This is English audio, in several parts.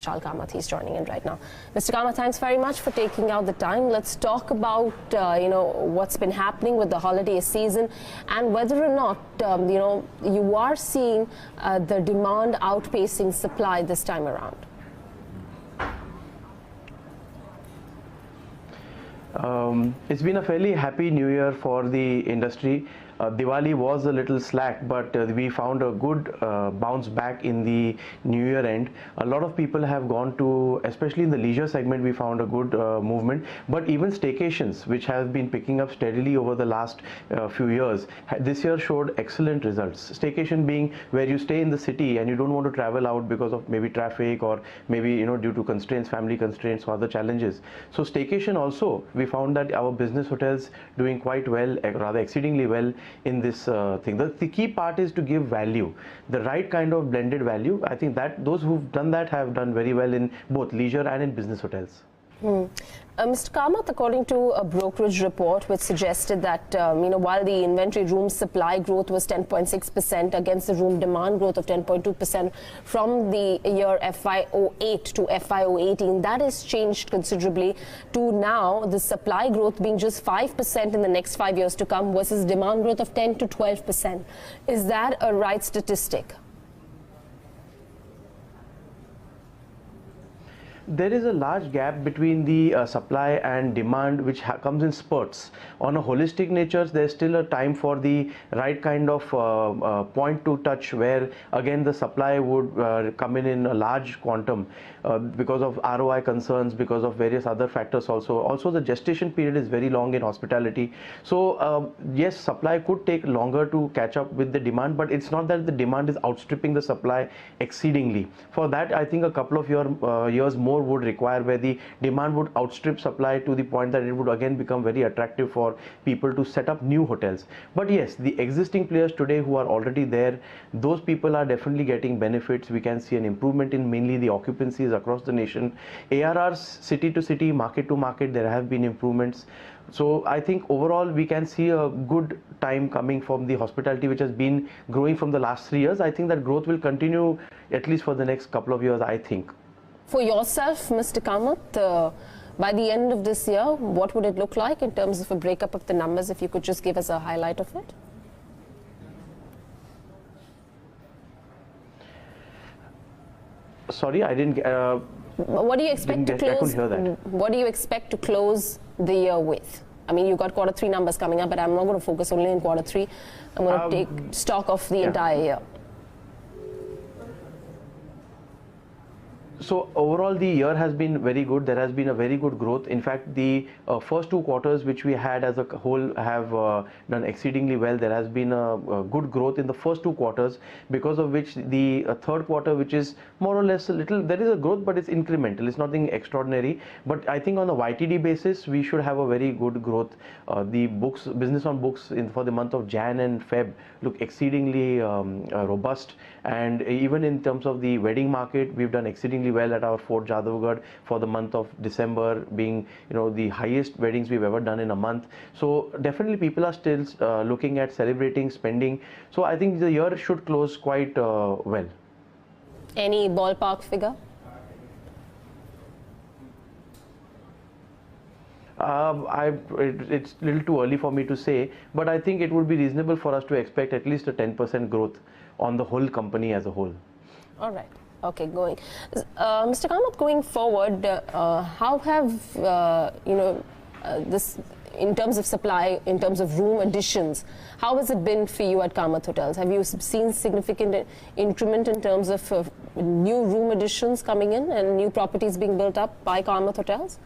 Vishal Kamat. He's joining in right now. Mr. Kamat, thanks very much for taking out the time. Let's talk about what's been happening with the holiday season and whether or not you are seeing the demand outpacing supply this time around. It's been a fairly happy new year for the industry. Diwali was a little slack, but we found a good bounce back in the new year end. A lot of people have gone to, especially in the leisure segment, we found a good movement. But even staycations, which have been picking up steadily over the last few years, this year showed excellent results. Staycation being where you stay in the city and you don't want to travel out because of maybe traffic or maybe due to constraints, family constraints or other challenges. So staycation also, we found that our business hotels doing quite well, rather exceedingly well in this thing. The key part is to give value, the right kind of blended value. I think that those who've done that have done very well in both leisure and in business hotels. Mr. Kamat, according to a brokerage report which suggested that while the inventory room supply growth was 10.6% against the room demand growth of 10.2% from the year FY08 to FY18, that has changed considerably to now the supply growth being just 5% in the next 5 years to come versus demand growth of 10 to 12%. Is that a right statistic? There is a large gap between the supply and demand, which comes in spurts. On a holistic nature, there's still a time for the right kind of point to touch, where again the supply would come in a large quantum because of ROI concerns, because of various other factors also. Also, the gestation period is very long in hospitality. So yes, supply could take longer to catch up with the demand, but it's not that the demand is outstripping the supply exceedingly. For that, I think a couple of years more would require, where the demand would outstrip supply to the point that it would again become very attractive for people to set up new hotels. But yes, the existing players today who are already there, those people are definitely getting benefits. We can see an improvement in mainly the occupancies across the nation. ARRs city to city, market to market, there have been improvements. So I think overall we can see a good time coming from the hospitality, which has been growing from the last 3 years. I think that growth will continue at least for the next couple of years, I think. For yourself, Mr. Kamat, by the end of this year, what would it look like in terms of a breakup of the numbers? If you could just give us a highlight of it. Sorry, I didn't. What do you expect to close? I couldn't hear that. What do you expect to close the year with? I mean, you've got quarter 3 numbers coming up, but I'm not going to focus only on quarter 3. I'm going to take stock of the entire year. So overall the year has been very good. There has been a very good growth. In fact, the first 2 quarters which we had as a whole have done exceedingly well. There has been a good growth in the first 2 quarters, because of which the third quarter, which is more or less a little, there is a growth, but it's incremental. It's nothing extraordinary. But I think on a YTD basis, we should have a very good growth. The books, business on books for the month of Jan and Feb look exceedingly robust. And even in terms of the wedding market, we've done exceedingly well at our Fort Jadavgarh for the month of December, being the highest weddings we've ever done in a month. So definitely people are still looking at celebrating, spending. So I think the year should close quite well. Any ballpark figure? It's a little too early for me to say, but I think it would be reasonable for us to expect at least a 10% growth on the whole company as a whole. All right. Okay, Mr. Kamat, going forward, how have this, in terms of supply, in terms of room additions, how has it been for you at Kamat Hotels? Have you seen significant increment in terms of new room additions coming in and new properties being built up by Kamat Hotels?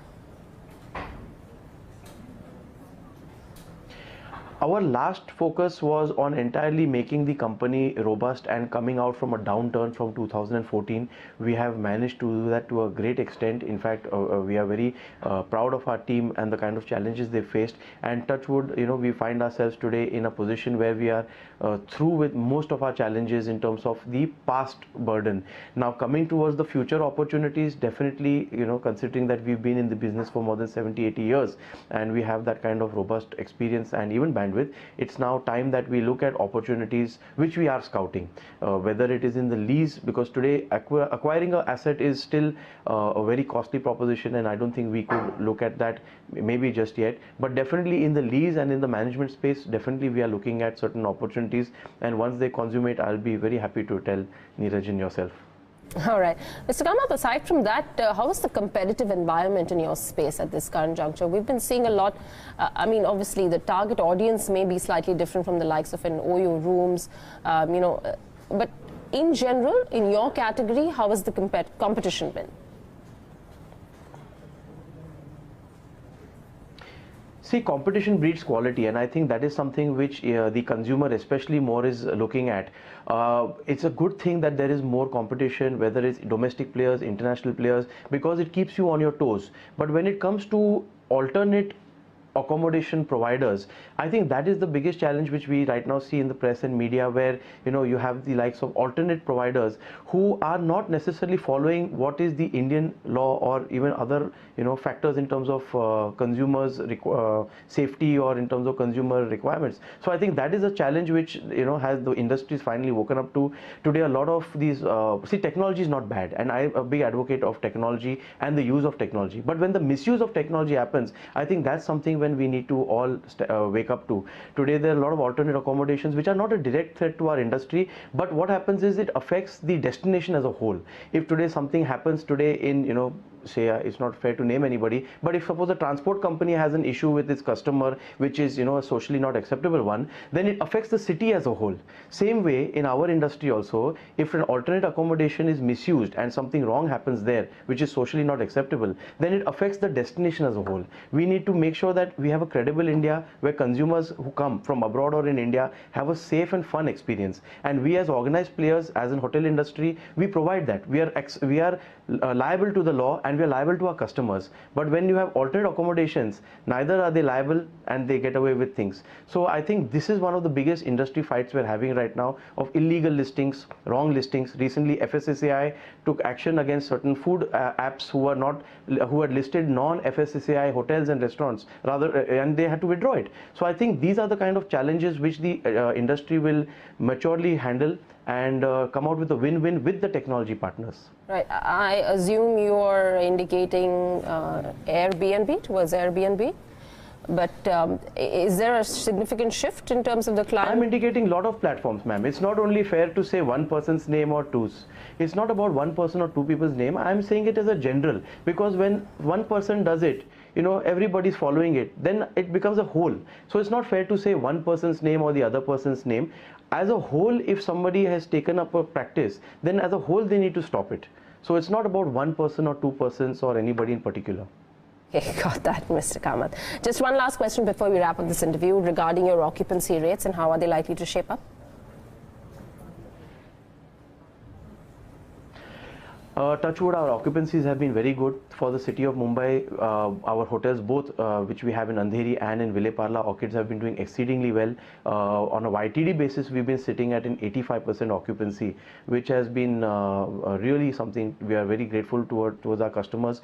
Our last focus was on entirely making the company robust and coming out from a downturn from 2014. We have managed to do that to a great extent. In fact, we are very proud of our team and the kind of challenges they faced. And touch wood, we find ourselves today in a position where we are through with most of our challenges in terms of the past burden. Now coming towards the future opportunities, definitely, considering that we've been in the business for more than 70-80 years and we have that kind of robust experience and even bandwidth bandwidth. It's now time that we look at opportunities which we are scouting, whether it is in the lease, because today acquiring an asset is still a very costly proposition, and I don't think we could look at that maybe just yet. But definitely in the lease and in the management space, definitely we are looking at certain opportunities, and once they consummate, I'll be very happy to tell Neeraj and yourself. All right. Mr. Kamat, aside from that, how is the competitive environment in your space at this current juncture? We've been seeing a lot. I mean, obviously, the target audience may be slightly different from the likes of an OYO Rooms, but in general, in your category, how has the competition been? See, competition breeds quality, and I think that is something which the consumer especially more is looking at. It's a good thing that there is more competition, whether it's domestic players, international players, because it keeps you on your toes. But when it comes to alternate accommodation providers, I think that is the biggest challenge which we right now see in the press and media, where you have the likes of alternate providers who are not necessarily following what is the Indian law or even other factors in terms of consumers safety or in terms of consumer requirements. So I think that is a challenge which has the industry finally woken up to. Today a lot of these see, technology is not bad, and I'm a big advocate of technology and the use of technology, but when the misuse of technology happens, I think that's something when we need to all wake up to. Today there are a lot of alternate accommodations which are not a direct threat to our industry, but what happens is it affects the destination as a whole. If today something happens today in say it's not fair to name anybody, but if suppose a transport company has an issue with its customer which is a socially not acceptable one, then it affects the city as a whole. Same way in our industry also, if an alternate accommodation is misused and something wrong happens there which is socially not acceptable, then it affects the destination as a whole. We need to make sure that we have a credible India where consumers who come from abroad or in India have a safe and fun experience, and we as organized players, as in hotel industry, we provide that. We are liable to the law and we are liable to our customers. But when you have alternate accommodations, neither are they liable and they get away with things. So I think this is one of the biggest industry fights we're having right now, of illegal listings, wrong listings. Recently FSSAI took action against certain food apps who had listed non-FSSAI hotels and restaurants and they had to withdraw it. So I think these are the kind of challenges which the industry will maturely handle and come out with a win-win with the technology partners. Right. I assume you are indicating Airbnb, towards Airbnb, but is there a significant shift in terms of the client? I'm indicating a lot of platforms, ma'am. It's not only fair to say one person's name or two's. It's not about one person or two people's name. I'm saying it as a general, because when one person does it, everybody's following it, then it becomes a whole. So it's not fair to say one person's name or the other person's name. As a whole, if somebody has taken up a practice, then as a whole they need to stop it. So it's not about one person or two persons or anybody in particular. Okay, got that, Mr. Kamat. Just one last question before we wrap up this interview regarding your occupancy rates and how are they likely to shape up? Touchwood, our occupancies have been very good for the city of Mumbai. Our hotels, both which we have in Andheri and in Ville Parla, orchids have been doing exceedingly well. On a YTD basis, we've been sitting at an 85% occupancy, which has been really something we are very grateful towards our customers,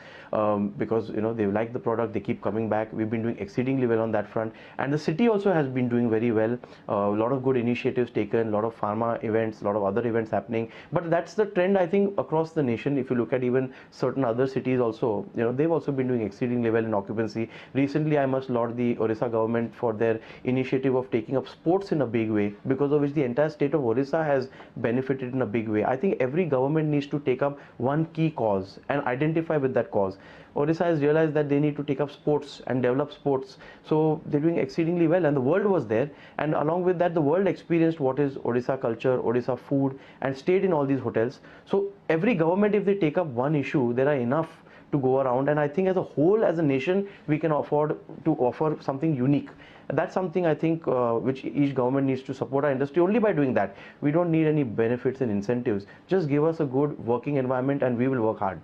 because they like the product, they keep coming back. We've been doing exceedingly well on that front, and the city also has been doing very well. A lot of good initiatives taken, a lot of pharma events, a lot of other events happening. But that's the trend, I think, across the nation. If you look at even certain other cities also, they've also been doing exceedingly well in occupancy. Recently, I must laud the Odisha government for their initiative of taking up sports in a big way, because of which the entire state of Odisha has benefited in a big way. I think every government needs to take up one key cause and identify with that cause. Odisha has realized that they need to take up sports and develop sports. So they're doing exceedingly well, and the world was there. And along with that, the world experienced what is Odisha culture, Odisha food, and stayed in all these hotels. So every government, if they take up one issue, there are enough to go around. And I think as a whole, as a nation, we can afford to offer something unique. That's something I think which each government needs to support our industry. Only by doing that, we don't need any benefits and incentives. Just give us a good working environment and we will work hard.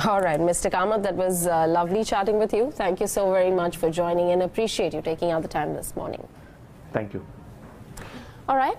All right, Mr. Kamat, that was lovely chatting with you. Thank you so very much for joining in. Appreciate you taking out the time this morning. Thank you. All right.